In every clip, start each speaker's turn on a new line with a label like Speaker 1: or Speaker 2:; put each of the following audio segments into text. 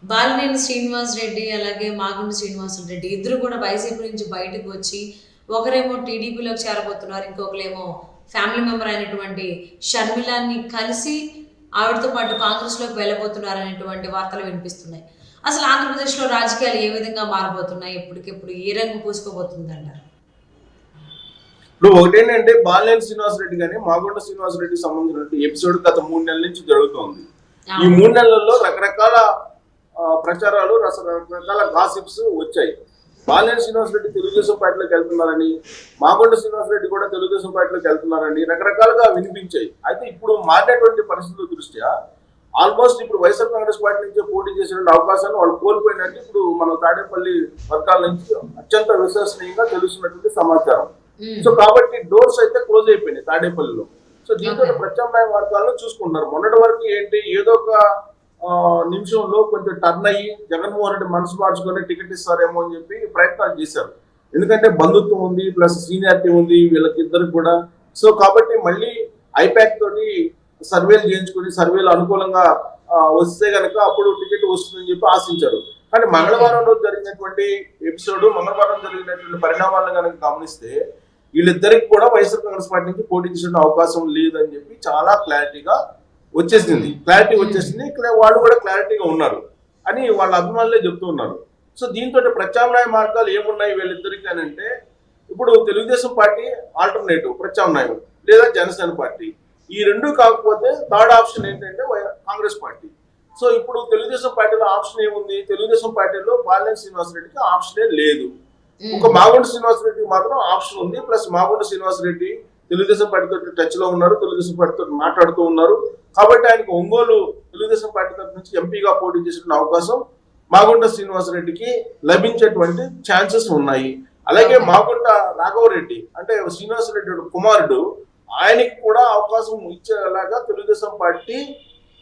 Speaker 1: బాలినేని శ్రీనివాస్ రెడ్డి అలాగే మాగుంట శ్రీనివాసులు రెడ్డి ఇద్దరు కూడా వైసీపీ నుంచి బయటకు వచ్చి ఒకరేమో టీడీపీలోకి చేరబోతున్నారు, ఇంకొకరేమో ఫ్యామిలీ మెంబర్ అయినటువంటి షర్మిలాని కలిసి ఆవిడతో పాటు కాంగ్రెస్లోకి వెళ్ళబోతున్నారు అనేటువంటి వార్తలు వినిపిస్తున్నాయి. అసలు ఆంధ్రప్రదేశ్లో రాజకీయాలు ఏ విధంగా మారబోతున్నాయి, ఎప్పటికెప్పుడు ఏ రంగు పూసుకోబోతుంది అంటారు?
Speaker 2: ఇప్పుడు ఒకటేంటంటే బాలినేని శ్రీనివాస్ రెడ్డి కానీ మాగుంట శ్రీనివాస్ రెడ్డికి సంబంధించిన ఎపిసోడ్ గత 3 నెలల నుంచి జరుగుతోంది. ఈ 3 నెలల్లో రకరకాల ప్రచారాలు, రకరకాల గాసిప్స్ వచ్చాయి. బాలినేని శ్రీనివాస్ రెడ్డి తెలుగుదేశం పార్టీలోకి వెళ్తున్నారని, మాగుంట శ్రీనివాస్ రెడ్డి కూడా తెలుగుదేశం పార్టీలోకి వెళ్తున్నారని రకరకాలుగా వినిపించాయి. అయితే ఇప్పుడు మారినటువంటి పరిస్థితుల దృష్ట్యా ఆల్మోస్ట్ ఇప్పుడు వైఎస్ఆర్ కాంగ్రెస్ పార్టీ నుంచి పోటీ చేసిన అవకాశాన్ని వాళ్ళు కోల్పోయినట్టు ఇప్పుడు మన తాడేపల్లి వర్గాల నుంచి అత్యంత విశ్వసనీయంగా తెలుస్తున్నటువంటి సమాచారం. సో కాబట్టి డోర్స్ అయితే క్లోజ్ అయిపోయినాయి తాడేపల్లిలో. సో దీంతో ప్రత్యామ్నాయ మార్గాలను చూసుకుంటున్నారు. మొన్నటి వరకు ఏంటి, ఏదో ఒక నిమిషంలో కొంచెం టర్న్ అయ్యి జగన్మోహన్ రెడ్డి మనసు మార్చుకొని టికెట్ ఇస్తారేమో అని చెప్పి ప్రయత్నాలు చేశారు. ఎందుకంటే బంధుత్వం ఉంది, ప్లస్ సీనియారిటీ ఉంది వీళ్ళకిద్దరికి కూడా. సో కాబట్టి మళ్ళీ ఐపాక్ తోటి సర్వేలు చేయించుకుని సర్వేలు అనుకూలంగా వస్తే కనుక అప్పుడు టికెట్ వస్తుందని చెప్పి ఆశించారు. కానీ మంగళవారం రోజు జరిగినటువంటి ఎపిసోడ్, మంగళవారం జరిగినటువంటి పరిణామాలను కనుక గమనిస్తే వీళ్ళిద్దరికి కూడా వైఎస్ఆర్ కాంగ్రెస్ పార్టీ నుంచి పోటీ చేసే అవకాశం లేదని చెప్పి చాలా క్లారిటీ వచ్చేసింది. వాళ్ళు కూడా క్లారిటీగా ఉన్నారు అని వాళ్ళ అభిమానులే చెప్తూ ఉన్నారు. సో దీంతో ప్రత్యామ్నాయ మార్గాలు ఏమున్నాయి వీళ్ళిద్దరికి అని అంటే, ఇప్పుడు తెలుగుదేశం పార్టీ ఆల్టర్నేటివ్ ప్రత్యామ్నాయం, లేదా జనసేన పార్టీ. ఈ రెండు కాకపోతే థర్డ్ ఆప్షన్ ఏంటంటే కాంగ్రెస్ పార్టీ. సో ఇప్పుడు తెలుగుదేశం పార్టీలో ఆప్షన్ ఏముంది, తెలుగుదేశం పార్టీలో బాలినేని శ్రీనివాస్ రెడ్డికి ఆప్షనే లేదు. ఒక మాగుంట శ్రీనివాస్ రెడ్డికి మాత్రం ఆప్షన్ ఉంది. ప్లస్ మాగుంట శ్రీనివాస్ రెడ్డి తెలుగుదేశం పార్టీతో టచ్ లో ఉన్నారు, తెలుగుదేశం పార్టీతో మాట్లాడుతూ ఉన్నారు. కాబట్టి ఆయనకు ఒంగోలు తెలుగుదేశం పార్టీ తరఫు నుంచి ఎంపీగా పోటీ చేసిన అవకాశం మాగుంట శ్రీనివాస్ రెడ్డికి లభించేటువంటి ఛాన్సెస్ ఉన్నాయి. అలాగే మాగుంట రాఘవరెడ్డి అంటే శ్రీనివాస్ రెడ్డి కుమారుడు, ఆయనకి కూడా అవకాశం ఇచ్చేలాగా తెలుగుదేశం పార్టీ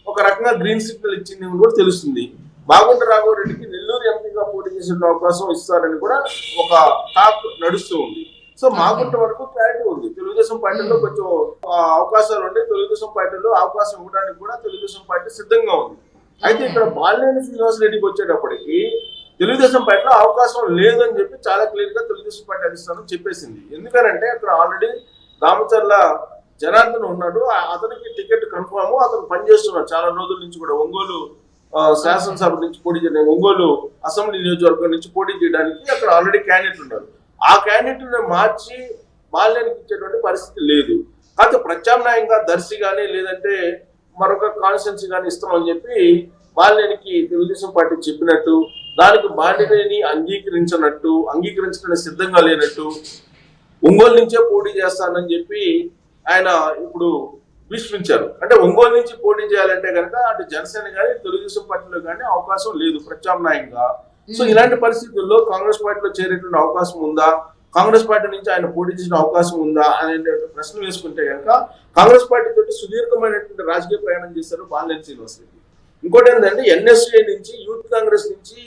Speaker 2: ఒక రకంగా గ్రీన్ సిగ్నల్ ఇచ్చింది కూడా తెలుస్తుంది. మాగుంట రాఘవరెడ్డికి నెల్లూరు ఎంపీగా పోటీ చేసే అవకాశం ఇస్తారని కూడా ఒక టాక్ నడుస్తూ ఉంది. సో మాగుంట వరకు క్లారిటీ ఉంది. తెలుగుదేశం పార్టీలో కొంచెం అవకాశాలు ఉండి తెలుగుదేశం పార్టీలో అవకాశం ఇవ్వడానికి కూడా తెలుగుదేశం పార్టీ సిద్ధంగా ఉంది. అయితే ఇక్కడ బాలినేని శ్రీనివాస్ రెడ్డికి వచ్చేటప్పటికి తెలుగుదేశం పార్టీలో అవకాశం లేదని చెప్పి చాలా క్లియర్ గా తెలుగుదేశం పార్టీ అధిష్టానం చెప్పేసింది. ఎందుకంటే అక్కడ ఆల్రెడీ దామచర్ల జనార్దన్ ఉన్నాడు, అతనికి టికెట్ కన్ఫర్మ్, అతను పనిచేస్తున్నాడు చాలా రోజుల నుంచి కూడా. ఒంగోలు శాసనసభ నుంచి పోటీ చేయడానికి, ఒంగోలు అసెంబ్లీ నియోజకవర్గం నుంచి పోటీ చేయడానికి అక్కడ ఆల్రెడీ క్యాండిడేట్ ఉన్నారు. ఆ క్యాండిడేట్ మార్చి బాలినేనికి ఇచ్చేటువంటి పరిస్థితి లేదు. కాకపోతే ప్రత్యామ్నాయంగా దర్శి కానీ లేదంటే మరొక కాన్స్టిట్యున్సీ కానీ ఇస్తామని చెప్పి బాలినేనికి తెలుగుదేశం పార్టీ చెప్పినట్టు, దానికి బాలినేని అంగీకరించడానికి సిద్ధంగా లేనట్టు, ఒంగోలు నుంచే పోటీ చేస్తానని చెప్పి ఆయన ఇప్పుడు విశ్వించారు. అంటే ఒంగోలు నుంచి పోటీ చేయాలంటే కనుక అటు జనసేన కానీ తెలుగుదేశం పార్టీలో కానీ అవకాశం లేదు ప్రత్యామ్నాయంగా. సో ఇలాంటి పరిస్థితుల్లో కాంగ్రెస్ పార్టీలో చేరేటువంటి అవకాశం ఉందా, కాంగ్రెస్ పార్టీ నుంచి ఆయన పోటీ చేసిన అవకాశం ఉందా అనే ప్రశ్న వేసుకుంటే కనుక కాంగ్రెస్ పార్టీ తోటి సుదీర్ఘమైనటువంటి రాజకీయ ప్రయాణం చేశారు బాలినేని శ్రీనివాస్ రెడ్డి. ఇంకోటి ఏంటంటే ఎన్ఎస్ఏ నుంచి యూత్ కాంగ్రెస్ నుంచి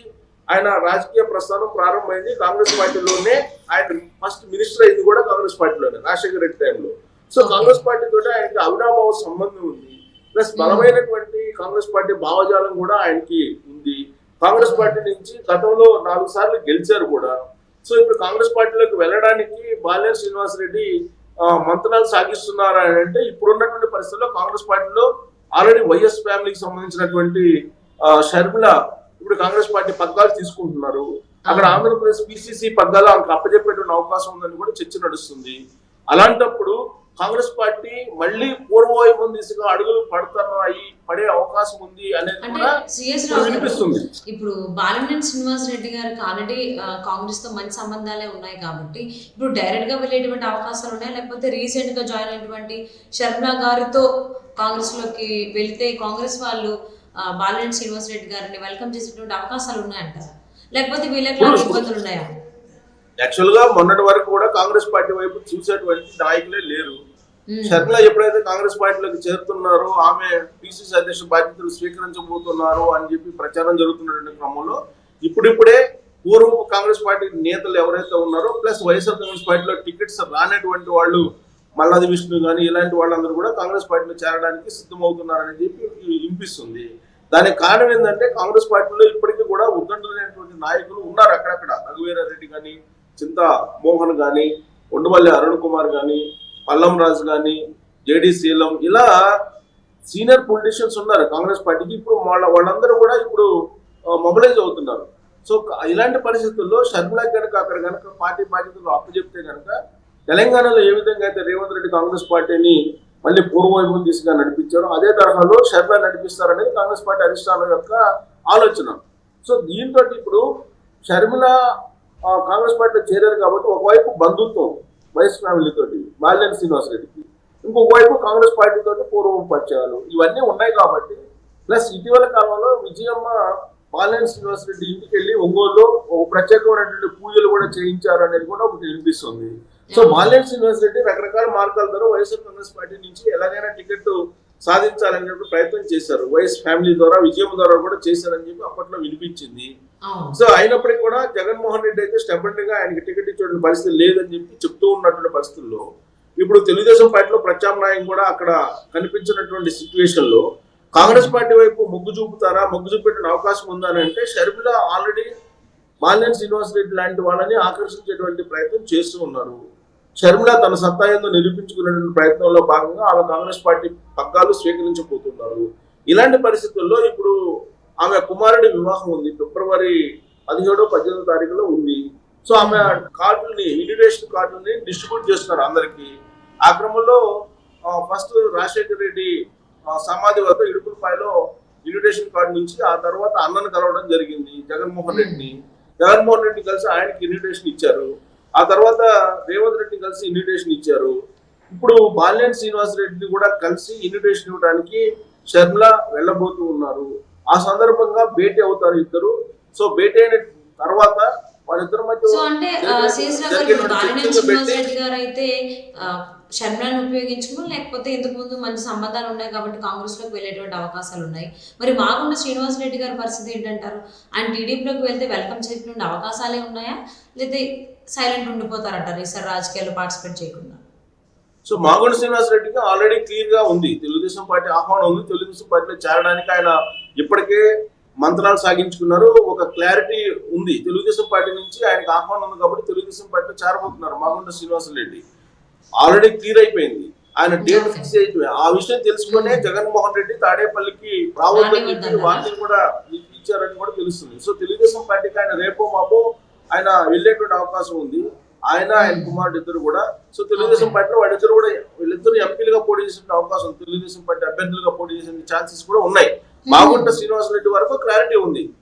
Speaker 2: ఆయన రాజకీయ ప్రస్థానం ప్రారంభమైంది కాంగ్రెస్ పార్టీలోనే. ఆయన ఫస్ట్ మినిస్టర్ అయింది కూడా కాంగ్రెస్ పార్టీలోనే, రాజశేఖర రెడ్డి టైంలో. సో కాంగ్రెస్ పార్టీ తోటి ఆయనకి అవినాభావ సంబంధం ఉంది. ప్లస్ బలమైనటువంటి కాంగ్రెస్ పార్టీ భావజాలం కూడా ఆయనకి ఉంది. కాంగ్రెస్ పార్టీ నుంచి గతంలో 4 సార్లు గెలిచారు కూడా. సో ఇప్పుడు కాంగ్రెస్ పార్టీలోకి వెళ్ళడానికి బాలినేని శ్రీనివాస్ రెడ్డి మంత్రాలు సాగిస్తున్నారా అంటే, ఇప్పుడున్నటువంటి పరిస్థితుల్లో కాంగ్రెస్ పార్టీలో ఆల్రెడీ వైఎస్ ఫ్యామిలీకి సంబంధించినటువంటి షర్మిల ఇప్పుడు కాంగ్రెస్ పార్టీ పగ్గాలు తీసుకుంటున్నారు. అక్కడ ఆంధ్రప్రదేశ్ పిసిసి పగ్గాలు ఆమెకు అప్పచెప్పేటువంటి అవకాశం ఉందని కూడా చర్చ నడుస్తుంది. అలాంటప్పుడు కాంగ్రెస్ పార్టీ మళ్ళీ పూర్వవైపు దిశగా అడుగులు పడే అవకాశం ఉంది అనేది కూడా వినిపిస్తుంది.
Speaker 1: ఇప్పుడు బాలినేని శ్రీనివాస్ రెడ్డి గారికి ఆల్రెడీ కాంగ్రెస్ తో మంచి సంబంధాలే ఉన్నాయి కాబట్టి ఇప్పుడు డైరెక్ట్ గా వెళ్ళేటువంటి అవకాశాలు ఉన్నాయి, లేకపోతే రీసెంట్ గా జాయిన్ అయినటువంటి శర్మిల గారితో కాంగ్రెస్ లోకి వెళితే కాంగ్రెస్ వాళ్ళు బాలినేని శ్రీనివాస్ రెడ్డి గారిని వెల్కమ్ చేసేటువంటి అవకాశాలు ఉన్నాయంటారా, లేకపోతే వీళ్ళకి ఇబ్బందులు ఉన్నాయా?
Speaker 2: యాక్చువల్ గా మొన్నటి వరకు కూడా కాంగ్రెస్ పార్టీ వైపు చూసేటువంటి నాయకులే లేరు. షర్మిల ఎప్పుడైతే కాంగ్రెస్ పార్టీలోకి చేరుతున్నారో, ఆమె పిసిసి అధ్యక్ష బాధ్యతలు స్వీకరించబోతున్నారు అని చెప్పి ప్రచారం జరుగుతున్నటువంటి క్రమంలో ఇప్పుడిప్పుడే పూర్వ కాంగ్రెస్ పార్టీ నేతలు ఎవరైతే ఉన్నారో, ప్లస్ వైఎస్ఆర్ కాంగ్రెస్ పార్టీలో టికెట్స్ రానటువంటి వాళ్ళు మల్లాది విష్ణు కానీ ఇలాంటి వాళ్ళందరూ కూడా కాంగ్రెస్ పార్టీలో చేరడానికి సిద్ధమవుతున్నారని చెప్పి వినిపిస్తుంది. దానికి కారణం ఏంటంటే కాంగ్రెస్ పార్టీలో ఇప్పటికీ కూడా ఉద్దండులైనటువంటి నాయకులు ఉన్నారు అక్కడక్కడ. రఘువీరారెడ్డి కానీ, చింతా మోహన్ కానీ, ఉండవల్లి అరుణ్ కుమార్ కానీ, పల్లం రాజు కానీ, జేడి శీలం, ఇలా సీనియర్ పొలిటీషియన్స్ ఉన్నారు కాంగ్రెస్ పార్టీకి. ఇప్పుడు వాళ్ళందరూ కూడా ఇప్పుడు మొబిలైజ్ అవుతున్నారు. సో ఇలాంటి పరిస్థితుల్లో షర్మిల కనుక అక్కడ కనుక పార్టీ బాధ్యతలు అప్పచెప్తే కనుక తెలంగాణలో ఏ విధంగా అయితే రేవంత్ రెడ్డి కాంగ్రెస్ పార్టీని మళ్ళీ పూర్వవైపు తీసుకుని నడిపించారో అదే తరహాలో షర్మిల నడిపిస్తారనేది కాంగ్రెస్ పార్టీ అధిష్టానం యొక్క ఆలోచన. సో దీంతో ఇప్పుడు షర్మిల కాంగ్రెస్ పార్టీలో చేరారు కాబట్టి ఒకవైపు బంధుత్వం వైఎస్ ఫ్యామిలీతోటి బాలినేని శ్రీనివాసరెడ్డికి, ఇంకొక వైపు కాంగ్రెస్ పార్టీతో పూర్వం పరిచయాలు ఇవన్నీ ఉన్నాయి కాబట్టి, ప్లస్ ఇటీవల కాలంలో విజయమ్మ బాలినేని శ్రీనివాసరెడ్డి ఇంటికి వెళ్ళి ఒంగోలులో ఒక ప్రత్యేకమైనటువంటి పూజలు కూడా చేయించారు అనేది కూడా ఒకటి వినిపిస్తుంది. సో బాలినేని శ్రీనివాసరెడ్డి రకరకాల మార్గాల ద్వారా వైఎస్ఆర్ కాంగ్రెస్ పార్టీ నుంచి ఎలాగైనా టికెట్ సాధించాలనే ప్రయత్నం చేశారు. వైఎస్ ఫ్యామిలీ ద్వారా, విజయం ద్వారా కూడా చేశారని చెప్పి అప్పట్లో వినిపించింది. సో అయినప్పటికీ కూడా జగన్మోహన్ రెడ్డి అయితే స్టెబిలిటీ గా ఆయనకి టికెట్ ఇచ్చేటువంటి పరిస్థితి లేదని చెప్పి చెప్తూ ఉన్నటువంటి పరిస్థితుల్లో ఇప్పుడు తెలుగుదేశం పార్టీలో ప్రత్యామ్నాయం కూడా అక్కడ కనిపించినటువంటి సిచ్యువేషన్ లో కాంగ్రెస్ పార్టీ వైపు మొగ్గు చూపుతారా, మొగ్గు చూపెట్టిన అవకాశం ఉందా అని అంటే షర్మిల ఆల్రెడీ బాలినేని శ్రీనివాసరెడ్డి లాంటి వాళ్ళని ఆకర్షించేటువంటి ప్రయత్నం చేస్తూ ఉన్నారు. షర్మిల తన సత్తా ఏందో నిరూపించుకునేటువంటి ప్రయత్నంలో భాగంగా ఆమె కాంగ్రెస్ పార్టీ పగ్గాలు స్వీకరించబోతున్నారు. ఇలాంటి పరిస్థితుల్లో ఇప్పుడు ఆమె కుమారుడి వివాహం ఉంది, ఫిబ్రవరి 17-18 తారీఖులో ఉంది. సో ఆమె కార్డుల్ని, ఇన్విటేషన్ కార్డుల్ని డిస్ట్రిబ్యూట్ చేస్తున్నారు అందరికి. ఆ క్రమంలో ఫస్ట్ రాజశేఖర రెడ్డి సమాధి వద్ద ఇడుపులపాయలో ఇన్విటేషన్ కార్డు నుంచి ఆ తర్వాత అన్నను కలవడం జరిగింది జగన్మోహన్ రెడ్డిని. జగన్మోహన్ రెడ్డి కలిసి ఆయనకి ఇన్విటేషన్ ఇచ్చారు. ఆ తర్వాత రేవంత్ రెడ్డిని కలిసి ఇన్విటేషన్ ఇచ్చారు. ఇప్పుడు బాలినేని శ్రీనివాసరెడ్డిని కూడా కలిసి ఇన్విటేషన్ ఇవ్వడానికి షర్మిల వెళ్ళబోతూ ఉన్నారు. ఆ సందర్భంగా భేటీ అవుతారు ఇద్దరు. సో భేటీ అయిన తర్వాత వాళ్ళిద్దరి మధ్య
Speaker 1: షర్మిలను ఉపయోగించుకో లేకపోతే ఇంతకు ముందు మంచి సంబంధాలు ఉన్నాయి కాబట్టి కాంగ్రెస్ లోకి వెళ్ళేటువంటి అవకాశాలు ఉన్నాయి. మరి మాగుంట శ్రీనివాసరెడ్డి గారి పరిస్థితి ఏంటంటారు? ఆయన టీడీపీలోకి వెళ్తే వెల్కమ్ చేసిన అవకాశాలే ఉన్నాయా, లేదా సైలెంట్ ఉండిపోతారంటారు ఈసారి రాజకీయాల్లో పార్టిసిపేట్ చేయకుండా?
Speaker 2: సో మాగుంట శ్రీనివాసరెడ్డికి ఆల్రెడీ క్లియర్ గా ఉంది, తెలుగుదేశం పార్టీ ఆహ్వానం ఉంది. తెలుగుదేశం పార్టీలో చేరడానికి ఆయన ఇప్పటికే మంత్రాలు సాగించుకున్నారు. ఒక క్లారిటీ ఉంది, తెలుగుదేశం పార్టీ నుంచి ఆయనకు ఆహ్వానం ఉంది కాబట్టి తెలుగుదేశం పార్టీలో చేరబోతున్నారు మాగుంట శ్రీనివాసరెడ్డి. ఆల్రెడీ క్లియర్ అయిపోయింది, ఆయన డేట్ ఫిక్స్ అయిపోయింది. ఆ విషయం తెలుసుకునే జగన్మోహన్ రెడ్డి తాడేపల్లికి రావద్దని చెప్పి వార్తలు కూడా ఇచ్చారని కూడా తెలుస్తుంది. సో తెలుగుదేశం పార్టీకి ఆయన రేపో మాపో ఆయన వెళ్ళేటువంటి అవకాశం ఉంది, ఆయన కుమారుడు ఇద్దరు కూడా. సో తెలుగుదేశం పార్టీలో వీళ్ళిద్దరు ఎంపీలుగా పోటీ చేసే అవకాశం, తెలుగుదేశం పార్టీ అభ్యర్థులుగా పోటీ చేసే ఛాన్సెస్ కూడా ఉన్నాయి. మాగుంట శ్రీనివాసరెడ్డి వరకు క్లారిటీ ఉంది.